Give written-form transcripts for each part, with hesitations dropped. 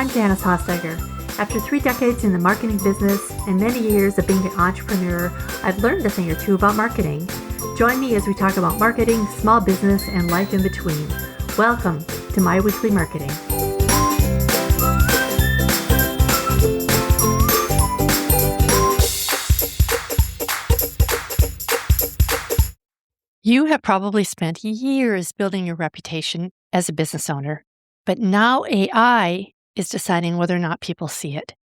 I'm Janice Hossteiger. After 3 decades in the marketing business and many years of being an entrepreneur, I've learned a thing or two about marketing. Join me as we talk about marketing, small business, and life in between. Welcome to My Weekly Marketing. You have probably spent years building your reputation as a business owner, but now AI is deciding whether or not people see it.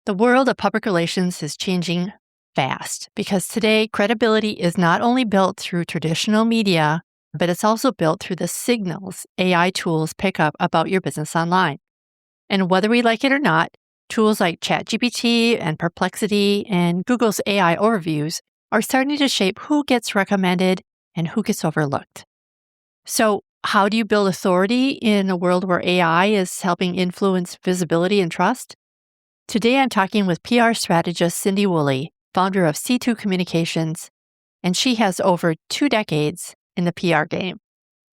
The world of public relations is changing fast because today credibility is not only built through traditional media, but it's also built through the signals AI tools pick up about your business online. And whether we like it or not, tools like ChatGPT and Perplexity and Google's AI overviews are starting to shape who gets recommended and who gets overlooked. So, how do you build authority in a world where AI is helping influence visibility and trust? Today, I'm talking with PR strategist Cyndee Woolley, founder of C2 Communications, and she has over 2 decades in the PR game.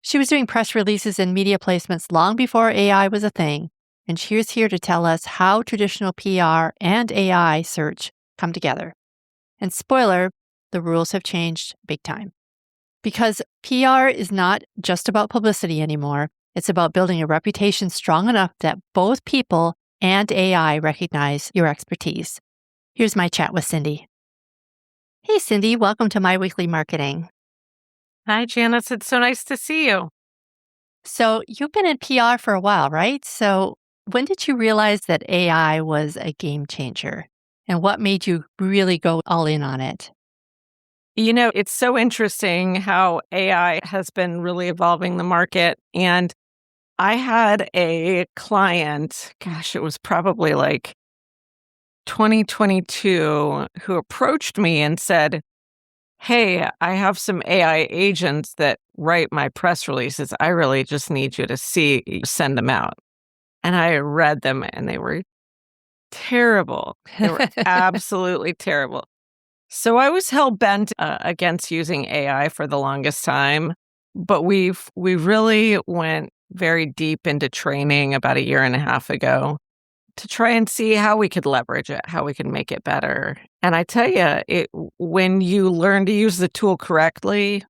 She was doing press releases and media placements long before AI was a thing, and she's here to tell us how traditional PR and AI search come together. And spoiler, the rules have changed big time. Because PR is not just about publicity anymore. It's about building a reputation strong enough that both people and AI recognize your expertise. Here's my chat with Cyndee. Hey, Cyndee, welcome to My Weekly Marketing. Hi, Janice. It's so nice to see you. So you've been in PR for a while, right? So when did you realize that AI was a game changer? And what made you really go all in on it? You know, it's so interesting how AI has been really evolving the market. And I had a client, it was probably like 2022, who approached me and said, "Hey, I have some AI agents that write my press releases. I really just need you to send them out." And I read them and they were terrible. They were absolutely terrible. So I was hell-bent against using AI for the longest time, but we really went very deep into training about 1.5 years ago to try and see how we could leverage it, how we could make it better. And I tell you, when you learn to use the tool correctly,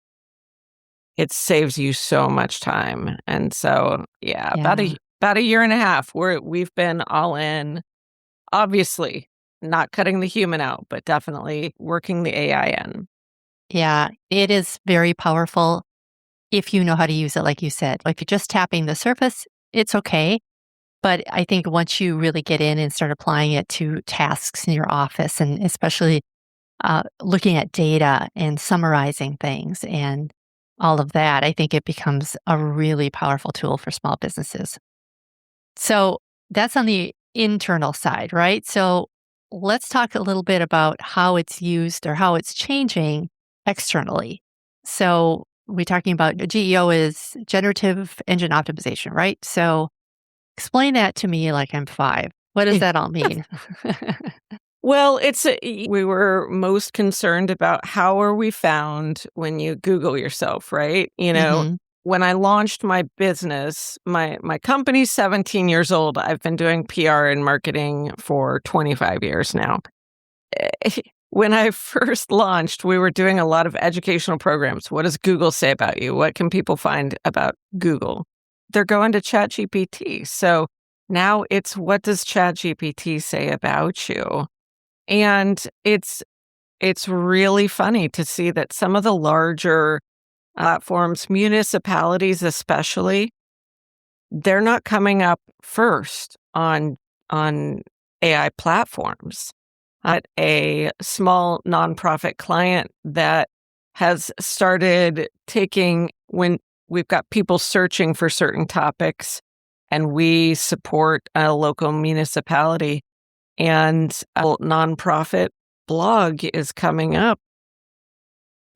it saves you so much time. And so, about 1.5 years, we've been all in, obviously. Not cutting the human out, but definitely working the AI in. Yeah, it is very powerful if you know how to use it, like you said. If you're just tapping the surface, it's okay. But I think once you really get in and start applying it to tasks in your office, and especially looking at data and summarizing things and all of that, I think it becomes a really powerful tool for small businesses. So that's on the internal side, right? So let's talk a little bit about how it's used or how it's changing externally. So we're talking about GEO is generative engine optimization, right? So explain that to me like I'm 5. What does that all mean? Well, we were most concerned about how are we found when you Google yourself, right? You know, when I launched my business, my company's 17 years old. I've been doing PR and marketing for 25 years now. When I first launched, we were doing a lot of educational programs. What does Google say about you? What can people find about Google? They're going to ChatGPT. So now it's what does ChatGPT say about you? And it's really funny to see that some of the larger platforms, municipalities especially, they're not coming up first on AI platforms. A small nonprofit client that has started when we've got people searching for certain topics, and we support a local municipality, and a nonprofit blog is coming up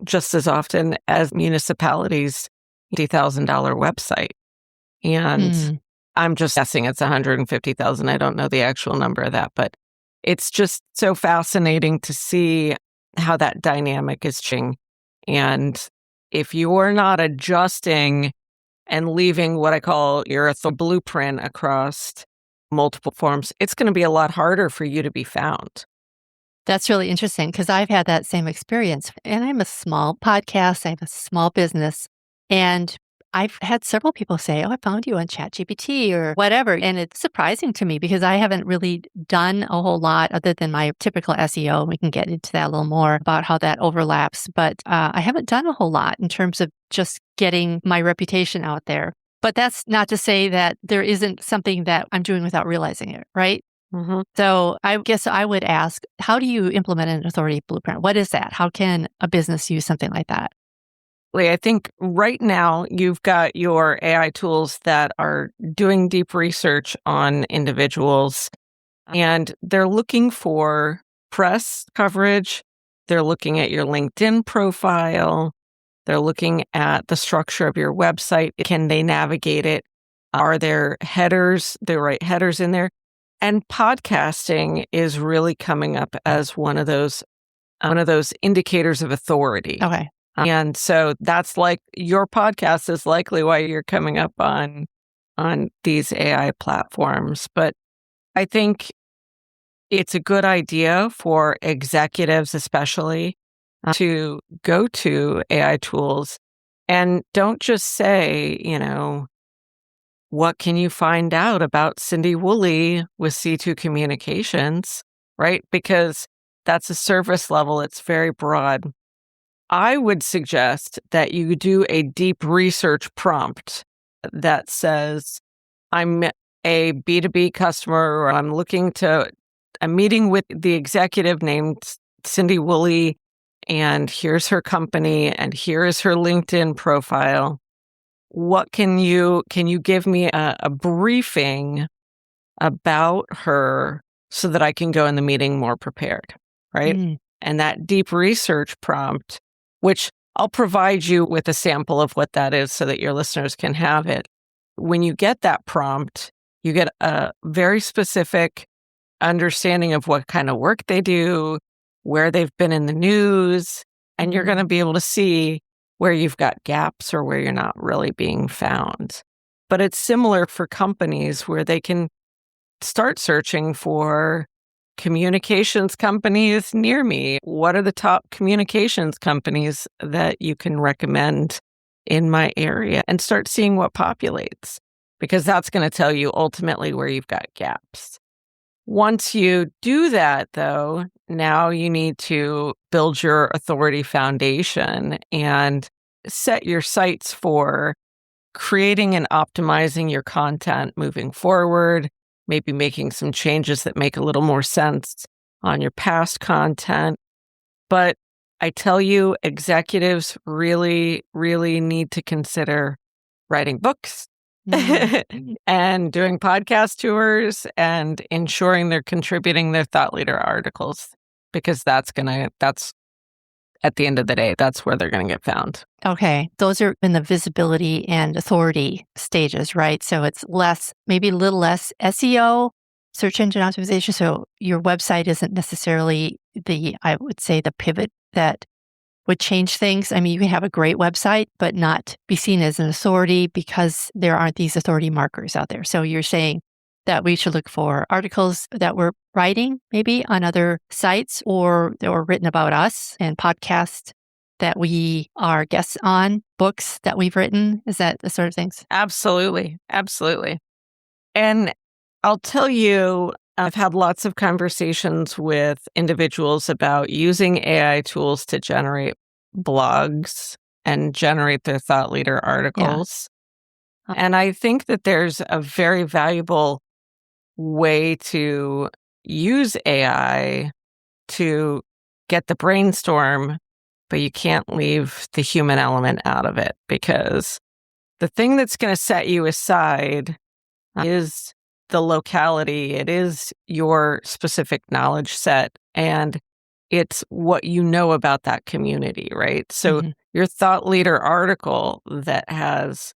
just as often as municipalities' $50,000 website. And I'm just guessing it's 150,000. I don't know the actual number of that, but it's just so fascinating to see how that dynamic is changing. And if you're not adjusting and leaving what I call your blueprint across multiple forms, it's going to be a lot harder for you to be found. That's really interesting because I've had that same experience. And I'm a small podcast, I have a small business. And I've had several people say, "Oh, I found you on ChatGPT or whatever." And it's surprising to me because I haven't really done a whole lot other than my typical SEO. We can get into that a little more about how that overlaps. But I haven't done a whole lot in terms of just getting my reputation out there. But that's not to say that there isn't something that I'm doing without realizing it, right? Mm-hmm. So I guess I would ask, how do you implement an authority blueprint? What is that? How can a business use something like that? I think right now you've got your AI tools that are doing deep research on individuals, and they're looking for press coverage. They're looking at your LinkedIn profile. They're looking at the structure of your website. Can they navigate it? Are there headers, the right headers in there? And podcasting is really coming up as one of those indicators of authority. Okay. And so that's like your podcast is likely why you're coming up on these AI platforms. But I think it's a good idea for executives, especially, to go to AI tools and don't just say, what can you find out about Cyndee Woolley with C2 Communications, right? Because that's a service level. It's very broad. I would suggest that you do a deep research prompt that says, I'm a B2B customer, or I'm meeting with the executive named Cyndee Woolley, and here's her company, and here is her LinkedIn profile. What can you give me a briefing about her so that I can go in the meeting more prepared, right? Mm. And that deep research prompt, which I'll provide you with a sample of what that is so that your listeners can have it. When you get that prompt, you get a very specific understanding of what kind of work they do, where they've been in the news, and you're going to be able to see where you've got gaps or where you're not really being found. But it's similar for companies where they can start searching for communications companies near me. What are the top communications companies that you can recommend in my area? And start seeing what populates, because that's going to tell you ultimately where you've got gaps. Once you do that, though, now you need to build your authority foundation and set your sights for creating and optimizing your content moving forward, maybe making some changes that make a little more sense on your past content. But I tell you, executives really, really need to consider writing books and doing podcast tours and ensuring they're contributing their thought leader articles, because that's at the end of the day, that's where they're going to get found. Okay. Those are in the visibility and authority stages, right? So it's maybe a little less SEO, search engine optimization. So your website isn't necessarily I would say, the pivot that would change things. I mean, you can have a great website, but not be seen as an authority because there aren't these authority markers out there. So you're saying that we should look for articles that we're writing maybe on other sites or that were written about us, and podcasts that we are guests on, books that we've written. Is that the sort of things? Absolutely. Absolutely. And I'll tell you, I've had lots of conversations with individuals about using AI tools to generate blogs and generate their thought leader articles. Yeah. And I think that there's a very valuable way to use AI to get the brainstorm, but you can't leave the human element out of it, because the thing that's going to set you aside is the locality. It is your specific knowledge set, and it's what you know about that community, right? So your thought leader article that has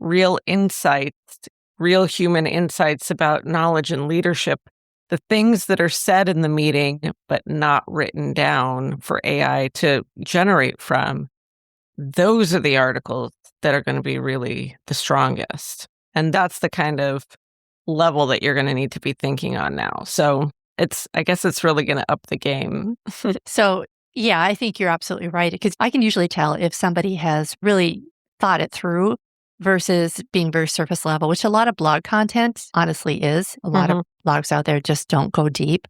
real insights, real human insights about knowledge and leadership, the things that are said in the meeting but not written down for AI to generate from, those are the articles that are going to be really the strongest. And that's the kind of level that you're going to need to be thinking on now. So I guess it's really going to up the game. So, yeah, I think you're absolutely right. Because I can usually tell if somebody has really thought it through versus being very surface level, which a lot of blog content honestly is. A lot of blogs out there just don't go deep.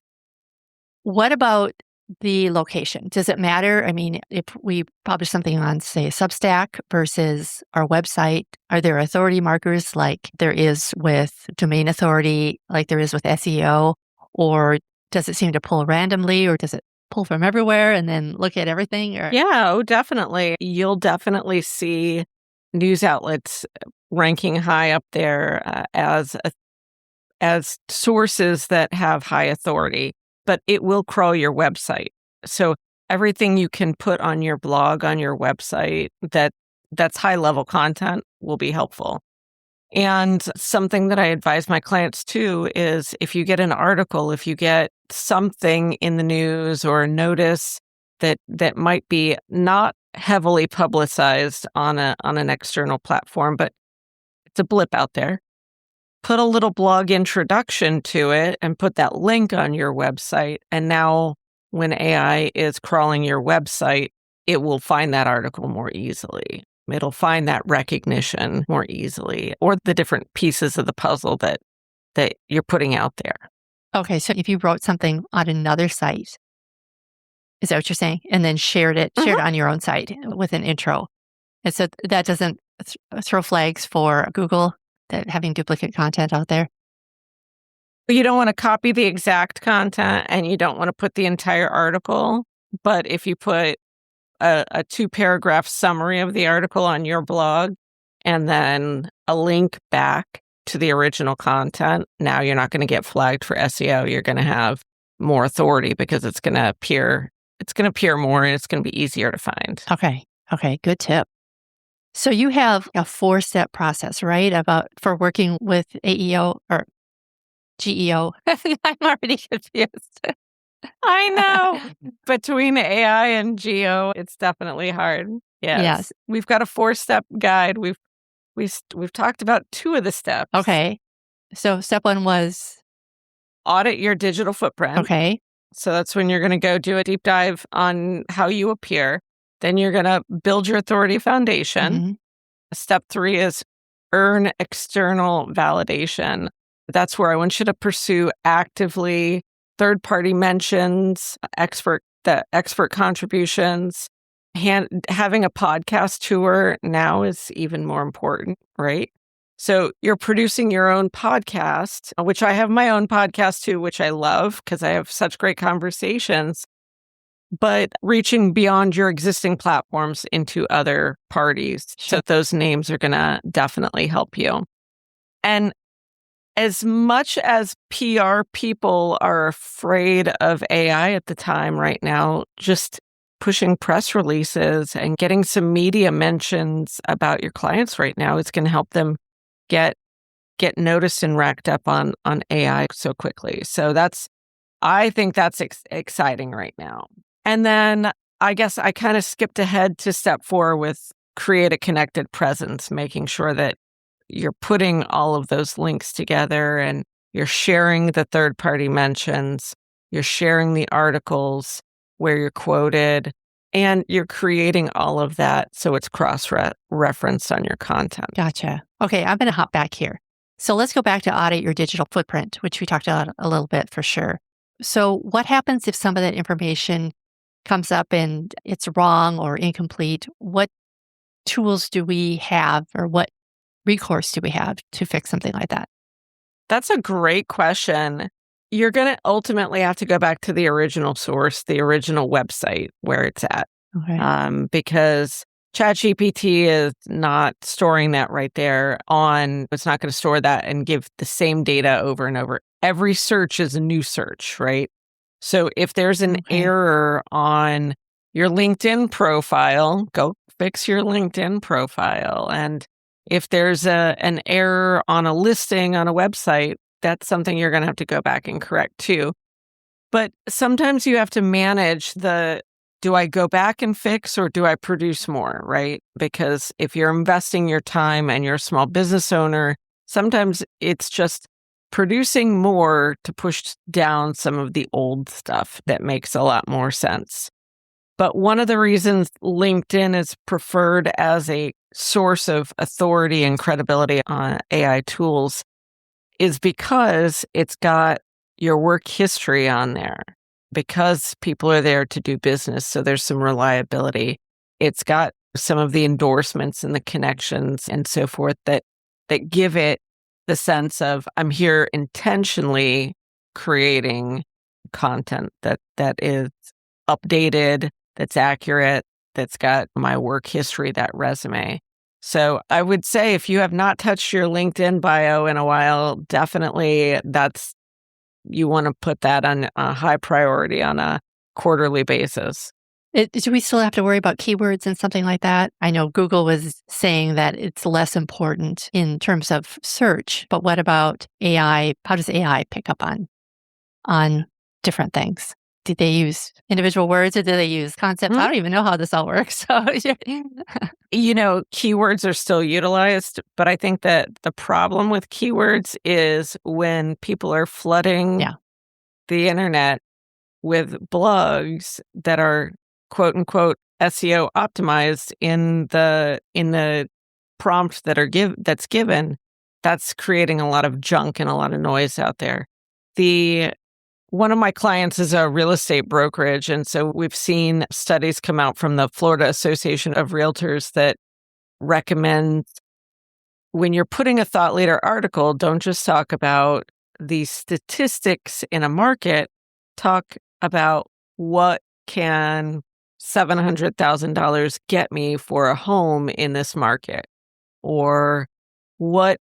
What about the location? Does it matter? I mean, if we publish something on, say, Substack versus our website, are there authority markers like there is with domain authority, like there is with SEO? Or does it seem to pull randomly, or does it pull from everywhere and then look at everything? Or... Yeah, definitely. You'll definitely see news outlets ranking high up there as sources that have high authority, but it will crawl your website. So everything you can put on your blog, on your website, that's high level content will be helpful. And something that I advise my clients too is if you get an article, if you get something in the news or a notice that might be not heavily publicized on an external platform, but it's a blip out there, put a little blog introduction to it and put that link on your website. And now when AI is crawling your website, it will find that article more easily. It'll find that recognition more easily, or the different pieces of the puzzle that you're putting out there. Okay, so if you wrote something on another site, is that what you're saying? And then shared it on your own site with an intro. And so that doesn't throw flags for Google that having duplicate content out there? You don't want to copy the exact content and you don't want to put the entire article. But if you put a 2-paragraph summary of the article on your blog and then a link back to the original content, now you're not going to get flagged for SEO. You're going to have more authority because it's going to appear more and it's going to be easier to find. Okay. Good tip. So you have a 4-step process, right? For working with AEO or GEO. I'm already confused. I know. Between AI and Geo, it's definitely hard. Yes. We've got a 4-step guide. We've talked about 2 of the steps. Okay. So step 1 was audit your digital footprint. Okay. So that's when you're going to go do a deep dive on how you appear. Then you're going to build your authority foundation. Mm-hmm. Step 3 is earn external validation. That's where I want you to pursue actively third-party mentions, expert contributions. Having a podcast tour now is even more important, right? So you're producing your own podcast, which I have my own podcast too, which I love because I have such great conversations, but reaching beyond your existing platforms into other parties. Sure. So those names are going to definitely help you. And as much as PR people are afraid of AI at the time right now, just pushing press releases and getting some media mentions about your clients right now is going to help them get noticed and racked up on AI so quickly. So I think that's exciting right now. And then I guess I kind of skipped ahead to step 4 with create a connected presence, making sure that you're putting all of those links together and you're sharing the third-party mentions, you're sharing the articles where you're quoted, and you're creating all of that so it's cross-referenced on your content. Gotcha. Okay, I'm going to hop back here. So let's go back to audit your digital footprint, which we talked about a little bit for sure. So what happens if some of that information comes up and it's wrong or incomplete? What tools do we have, or what recourse do we have to fix something like that? That's a great question. You're going to ultimately have to go back to the original source, the original website where it's at. Okay. Because ChatGPT is not storing that right there it's not going to store that and give the same data over and over. Every search is a new search, right? So if there's an error on your LinkedIn profile, go fix your LinkedIn profile. And if there's an error on a listing on a website, that's something you're going to have to go back and correct too. But sometimes you have to manage do I go back and fix or do I produce more, right? Because if you're investing your time and you're a small business owner, sometimes it's just producing more to push down some of the old stuff that makes a lot more sense. But one of the reasons LinkedIn is preferred as a source of authority and credibility on AI tools is because it's got your work history on there, because people are there to do business. So there's some reliability. It's got some of the endorsements and the connections and so forth that give it the sense of I'm here intentionally creating content that is updated, that's accurate, that's got my work history, that resume. So I would say if you have not touched your LinkedIn bio in a while, definitely you want to put that on a high priority on a quarterly basis. Do we still have to worry about keywords and something like that? I know Google was saying that it's less important in terms of search, but what about AI? How does AI pick up on different things? Did they use individual words or did they use concepts? I don't even know how this all works. So, keywords are still utilized, but I think that the problem with keywords is when people are flooding the internet with blogs that are quote unquote SEO optimized in the prompt that's given, that's creating a lot of junk and a lot of noise out there. One of my clients is a real estate brokerage, and so we've seen studies come out from the Florida Association of Realtors that recommend when you're putting a thought leader article, don't just talk about the statistics in a market, talk about what can $700,000 get me for a home in this market, or what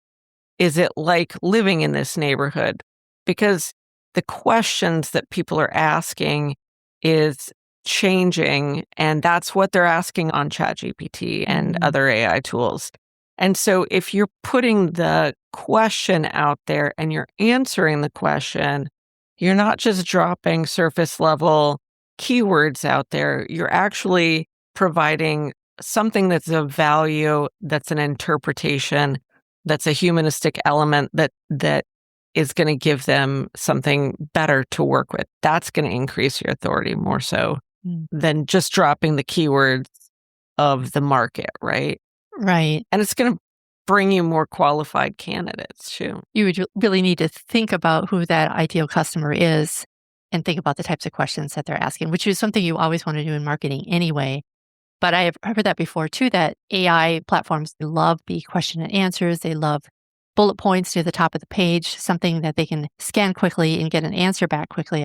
is it like living in this neighborhood? Because the questions that people are asking is changing, and that's what they're asking on ChatGPT and other AI tools. And so if you're putting the question out there and you're answering the question, you're not just dropping surface level keywords out there, you're actually providing something that's of value, that's an interpretation, that's a humanistic element that is going to give them something better to work with. That's going to increase your authority more so than just dropping the keywords of the market, right? Right. And it's going to bring you more qualified candidates too. You would really need to think about who that ideal customer is and think about the types of questions that they're asking, which is something you always want to do in marketing anyway. But I have heard that before too, that AI platforms love the question and answers. They love bullet points near the top of the page, something that they can scan quickly and get an answer back quickly.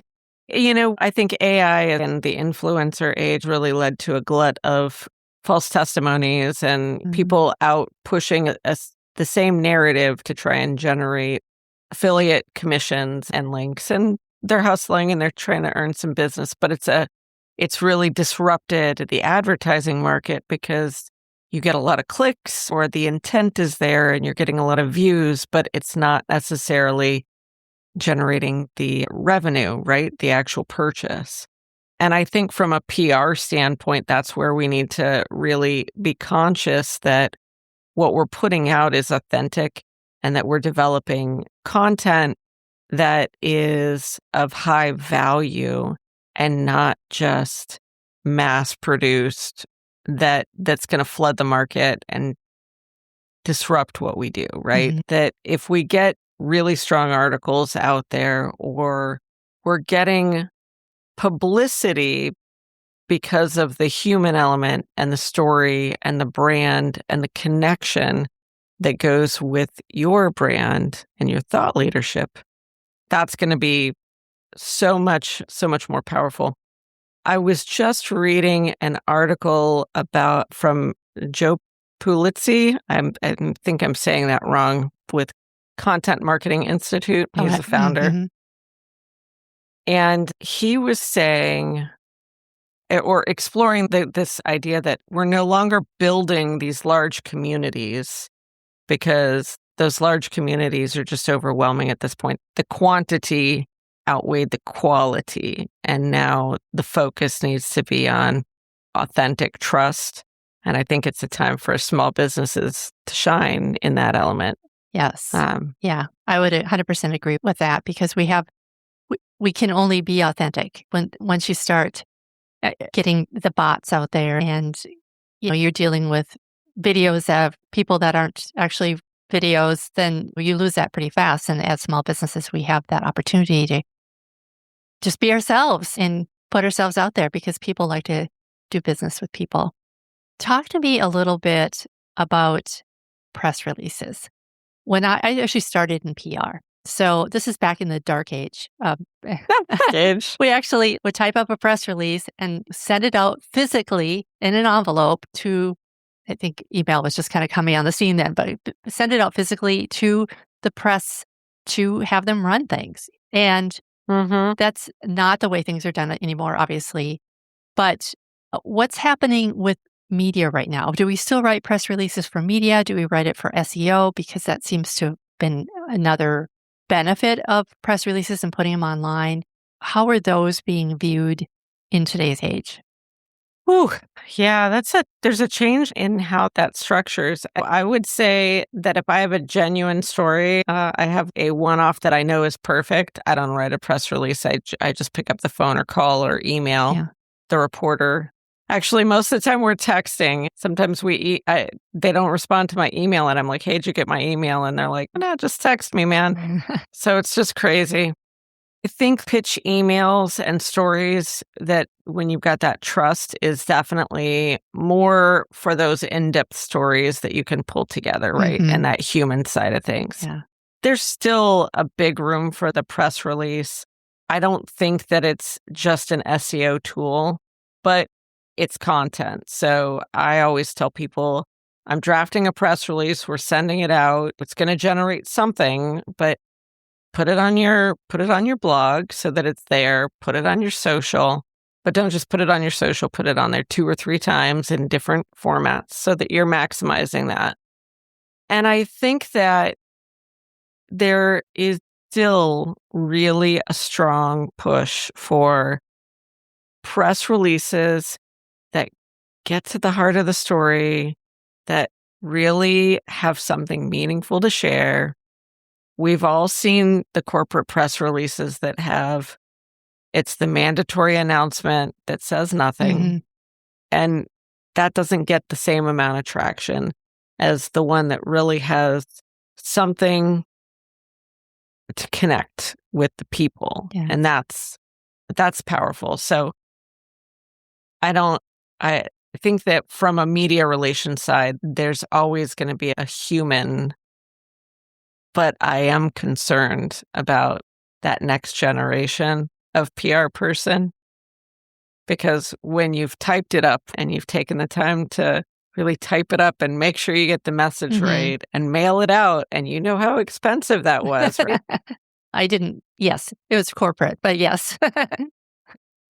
I think AI and the influencer age really led to a glut of false testimonies and people out pushing the same narrative to try and generate affiliate commissions and links. And they're hustling and they're trying to earn some business, but it's really disrupted the advertising market because you get a lot of clicks or the intent is there and you're getting a lot of views, but it's not necessarily generating the revenue, right? The actual purchase. And I think from a PR standpoint, that's where we need to really be conscious that what we're putting out is authentic and that we're developing content that is of high value and not just mass produced that's going to flood the market and disrupt what we do, right? That if we get really strong articles out there or we're getting publicity because of the human element and the story and the brand and the connection that goes with your brand and your thought leadership, that's going to be so much more powerful. I was just reading an article from Joe Pulizzi. I think I'm saying that wrong, with Content Marketing Institute. He's the founder. And he was saying, or exploring this idea that we're no longer building these large communities because those large communities are just overwhelming at this point. The quantity outweighed the quality. And now the focus needs to be on authentic trust. And I think it's a time for small businesses to shine in that element. Yes. Um, Yeah. I would 100% agree with that because we can only be authentic once you start getting the bots out there and you're dealing with videos of people that aren't actually videos, then you lose that pretty fast. And as small businesses, we have that opportunity to just be ourselves and put ourselves out there because people like to do business with people. Talk to me a little bit about press releases. When I actually started in PR, so this is back in the dark age. Age. We actually would type up a press release and send it out physically in an envelope to, I think email was just kind of coming on the scene then, but send it out physically to the press to have them run things. And Mm-hmm. that's not the way things are done anymore, obviously. But what's happening with media right now? Do we still write press releases for media? Do we write it for SEO? Because that seems to have been another benefit of press releases and putting them online. How are those being viewed in today's age? Ooh, yeah, there's a change in how that structures. I would say that if I have a genuine story, I have a one-off that I know is perfect. I don't write a press release. I just pick up the phone or call or email Yeah. the reporter. Actually, most of the time we're texting. Sometimes they don't respond to my email and I'm like, hey, did you get my email? And they're like, no, just text me, man. So it's just crazy. I think pitch emails and stories that when you've got that trust is definitely more for those in-depth stories that you can pull together, right? Mhm. And that human side of things. Yeah. There's still a big room for the press release. I don't think that it's just an SEO tool, but it's content. So I always tell people, I'm drafting a press release, we're sending it out. It's going to generate something, but put it on your blog so that it's there, put it on your social, but don't just put it on your social, put it on there 2 or 3 times in different formats so that you're maximizing that. And I think that there is still really a strong push for press releases that get to the heart of the story, that really have something meaningful to share. We've all seen the corporate press releases that it's the mandatory announcement that says nothing. Mhm. And that doesn't get the same amount of traction as the one that really has something to connect with the people. Yeah. And that's powerful. So I think that from a media relations side, there's always going to be a human, but I am concerned about that next generation of PR person, because when you've typed it up and you've taken the time to really type it up and make sure you get the message Mhm. right and mail it out, and you know how expensive that was, right? I didn't. Yes, it was corporate, but yes.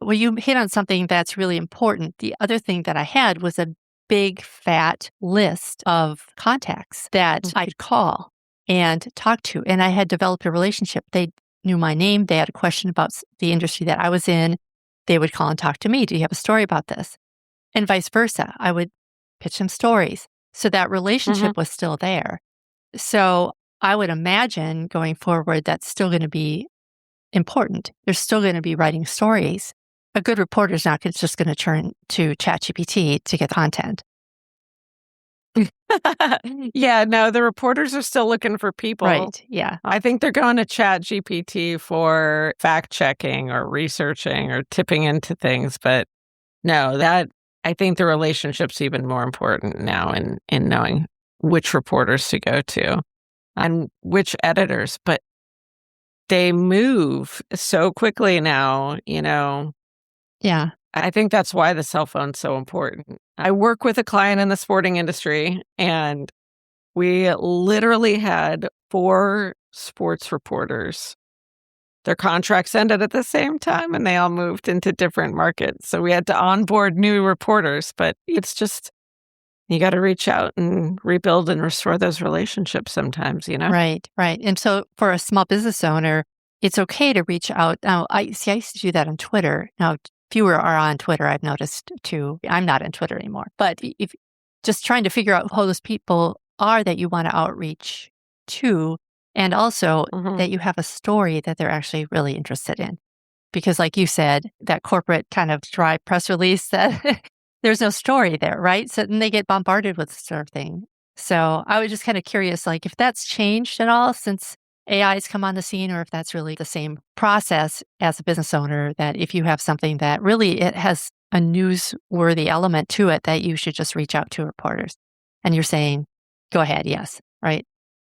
Well, you hit on something that's really important. The other thing that I had was a big fat list of contacts that I could call and talk to. And I had developed a relationship. They knew my name. They had a question about the industry that I was in. They would call and talk to me. Do you have a story about this? And vice versa. I would pitch them stories. So that Mhm. relationship was still there. So I would imagine going forward, that's still going to be important. They're still going to be writing stories. A good reporter is not just going to turn to ChatGPT to get content. Yeah, no, the reporters are still looking for people. Right. Yeah. I think they're going to ChatGPT for fact checking or researching or tipping into things, but no, I think the relationship's even more important now in knowing which reporters to go to and which editors, but they move so quickly now, Yeah. I think that's why the cell phone's so important. I work with a client in the sporting industry, and we literally had 4 sports reporters. Their contracts ended at the same time, and they all moved into different markets. So we had to onboard new reporters, but it's just, you got to reach out and rebuild and restore those relationships sometimes, Right. Right. And so for a small business owner, it's okay to reach out. Now, I used to do that on Twitter. Now, fewer are on Twitter, I've noticed too. I'm not on Twitter anymore. But if just trying to figure out who those people are that you want to outreach too. And also Mhm. that you have a story that they're actually really interested in. Because, like you said, that corporate kind of dry press release that there's no story there, right? So then they get bombarded with this sort of thing. So I was just kind of curious, like, if that's changed at all since AI has come on the scene, or if that's really the same process as a business owner, that if you have something that really it has a newsworthy element to it, that you should just reach out to reporters. And you're saying, go ahead, yes, right?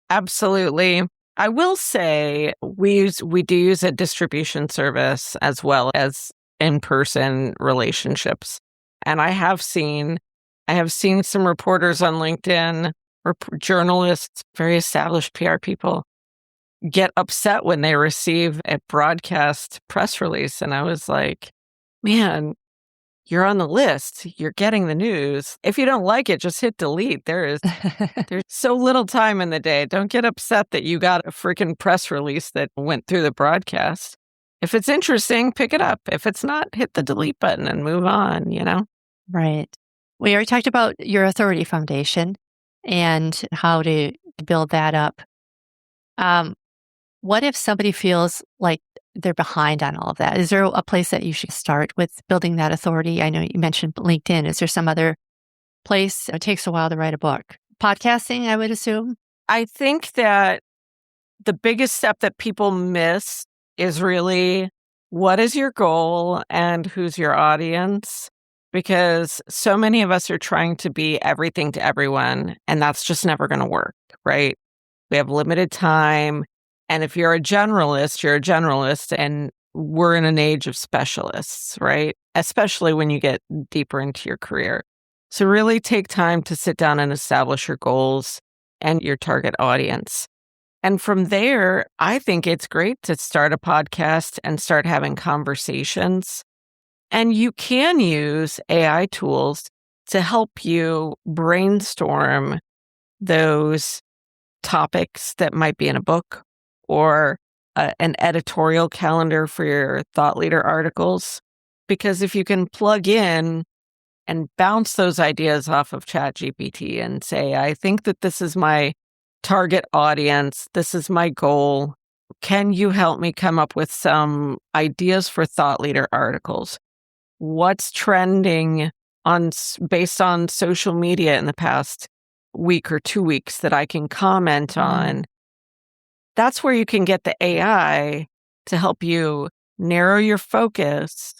Absolutely. I will say we do use a distribution service as well as in-person relationships. And I have seen some reporters on LinkedIn or journalists, very established PR people get upset when they receive a broadcast press release. And I was like, man, you're on the list. You're getting the news. If you don't like it, just hit delete. There's so little time in the day. Don't get upset that you got a freaking press release that went through the broadcast. If it's interesting, pick it up. If it's not, hit the delete button and move on, you know? Right. We already talked about your authority foundation and how to build that up. Um, what if somebody feels like they're behind on all of that? Is there a place that you should start with building that authority? I know you mentioned LinkedIn. Is there some other place? It takes a while to write a book. Podcasting, I would assume. I think that the biggest step that people miss is really what is your goal and who's your audience? Because so many of us are trying to be everything to everyone, and that's just never going to work, right? We have limited time. And if you're a generalist, you're a generalist, and we're in an age of specialists, right? Especially when you get deeper into your career. So really take time to sit down and establish your goals and your target audience. And from there, I think it's great to start a podcast and start having conversations. And you can use AI tools to help you brainstorm those topics that might be in a book or an editorial calendar for your thought leader articles. Because if you can plug in and bounce those ideas off of ChatGPT and say, I think that this is my target audience, this is my goal. Can you help me come up with some ideas for thought leader articles? What's trending based on social media in the past week or 2 weeks that I can comment on? That's where you can get the AI to help you narrow your focus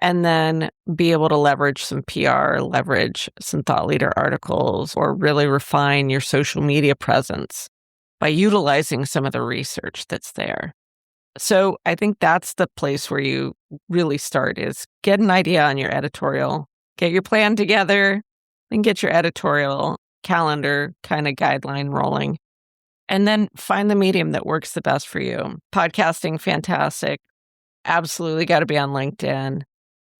and then be able to leverage some PR, leverage some thought leader articles, or really refine your social media presence by utilizing some of the research that's there. So I think that's the place where you really start is get an idea on your editorial, get your plan together, and get your editorial calendar kind of guideline rolling. And then find the medium that works the best for you. Podcasting, fantastic. Absolutely got to be on LinkedIn.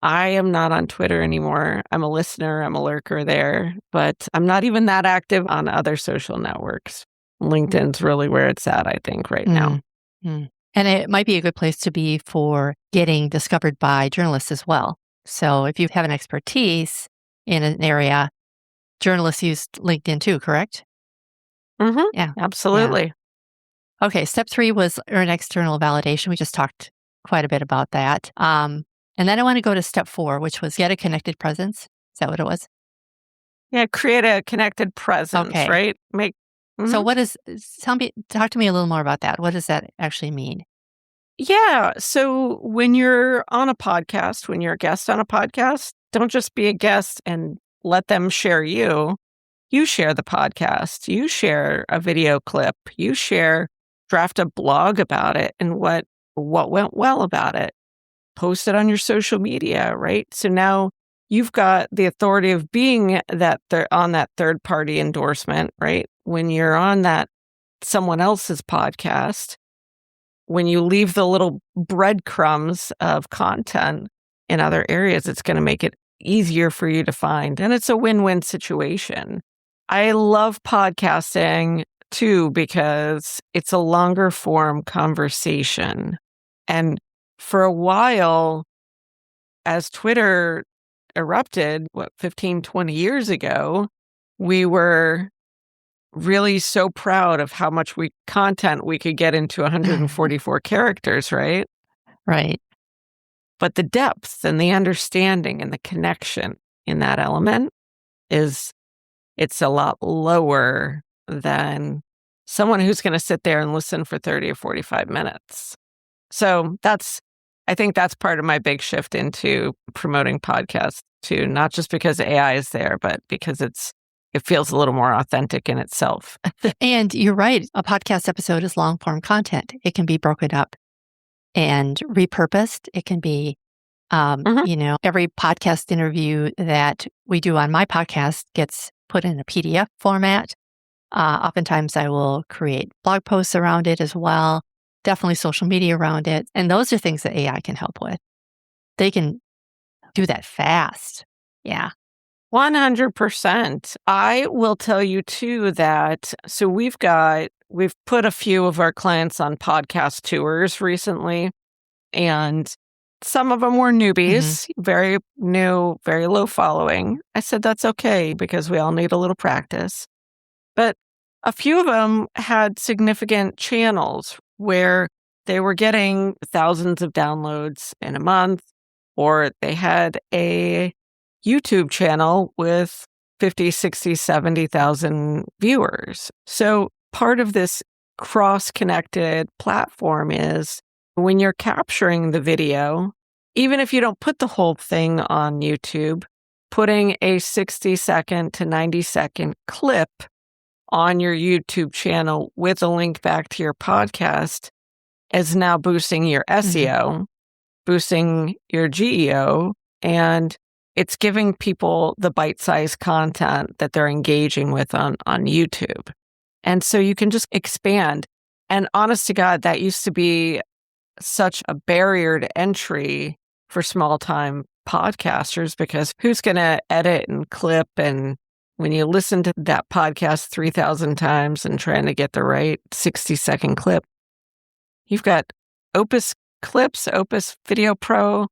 I am not on Twitter anymore. I'm a listener. I'm a lurker there, but I'm not even that active on other social networks. LinkedIn's really where it's at, I think, right now. Mm. And it might be a good place to be for getting discovered by journalists as well. So if you have an expertise in an area, journalists use LinkedIn too, correct? Mm-hmm. Yeah. Absolutely. Okay. Step 3 was earn external validation. We just talked quite a bit about that. And then I want to go to step 4, which was get a connected presence. Is that what it was? Yeah. Create a connected presence, Okay. right? So talk to me a little more about that. What does that actually mean? Yeah. So when you're on a podcast, when you're a guest on a podcast, don't just be a guest and let them share you. You share the podcast, you share a video clip, draft a blog about it and what went well about it. Post it on your social media, right? So now you've got the authority of being on that third party endorsement, right? When you're on that someone else's podcast, when you leave the little breadcrumbs of content in other areas, it's going to make it easier for you to find. And it's a win-win situation. I love podcasting too, because it's a longer form conversation. And for a while, as Twitter erupted, 15, 20 years ago, we were really so proud of how much content we could get into 144 characters, right? Right. But the depth and the understanding and the connection in that element it's a lot lower than someone who's going to sit there and listen for 30 or 45 minutes. So I think that's part of my big shift into promoting podcasts too, not just because AI is there, but because it feels a little more authentic in itself. And you're right. A podcast episode is long form content. It can be broken up and repurposed. It can be, every podcast interview that we do on my podcast gets put in a PDF format. Oftentimes I will create blog posts around it as well, definitely social media around it. And those are things that AI can help with. They can do that fast. Yeah. 100%. I will tell you too that, so we've put a few of our clients on podcast tours recently, and some of them were newbies, very new, very low following. I said, that's okay because we all need a little practice. But a few of them had significant channels where they were getting thousands of downloads in a month, or they had a YouTube channel with 50, 60, 70,000 viewers. So part of this cross-connected platform is when you're capturing the video, even if you don't put the whole thing on YouTube, putting a 60-second to 90-second clip on your YouTube channel with a link back to your podcast is now boosting your SEO, boosting your GEO, and it's giving people the bite-sized content that they're engaging with on YouTube. And so you can just expand. And honest to God, that used to be such a barrier to entry for small-time podcasters, because who's going to edit and clip? And when you listen to that podcast 3,000 times and trying to get the right 60-second clip, you've got Opus Clips, Opus Video Pro.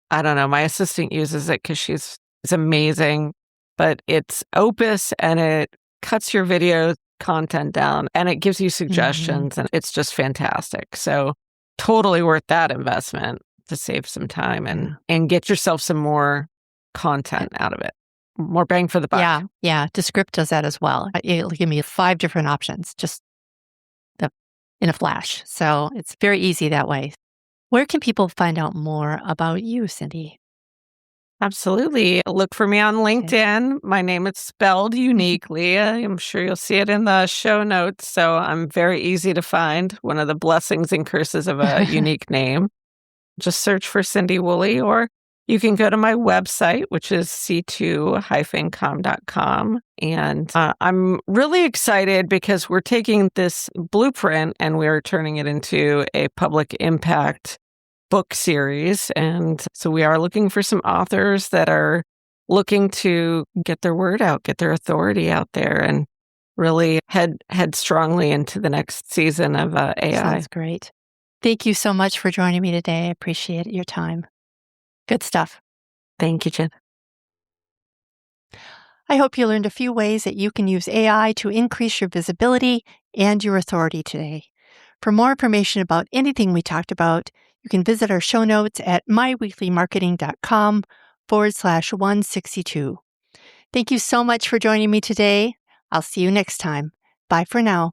I don't know. My assistant uses it because it's amazing, but it's Opus and it cuts your video content down and it gives you suggestions and it's just fantastic. So totally worth that investment to save some time and get yourself some more content out of it. More bang for the buck. Yeah. Descript does that as well. It'll give me 5 different options just in a flash. So it's very easy that way. Where can people find out more about you, Cyndee? Absolutely. Look for me on LinkedIn. My name is spelled uniquely. I'm sure you'll see it in the show notes. So I'm very easy to find. One of the blessings and curses of a unique name. Just search for Cyndee Woolley, or you can go to my website, which is c2-com.com. And I'm really excited because we're taking this blueprint and we're turning it into a public impact book series. And so we are looking for some authors that are looking to get their word out, get their authority out there, and really head strongly into the next season of AI. Sounds great. Thank you so much for joining me today. I appreciate your time. Good stuff. Thank you, Jen. I hope you learned a few ways that you can use AI to increase your visibility and your authority today. For more information about anything we talked about, you can visit our show notes at myweeklymarketing.com/162. Thank you so much for joining me today. I'll see you next time. Bye for now.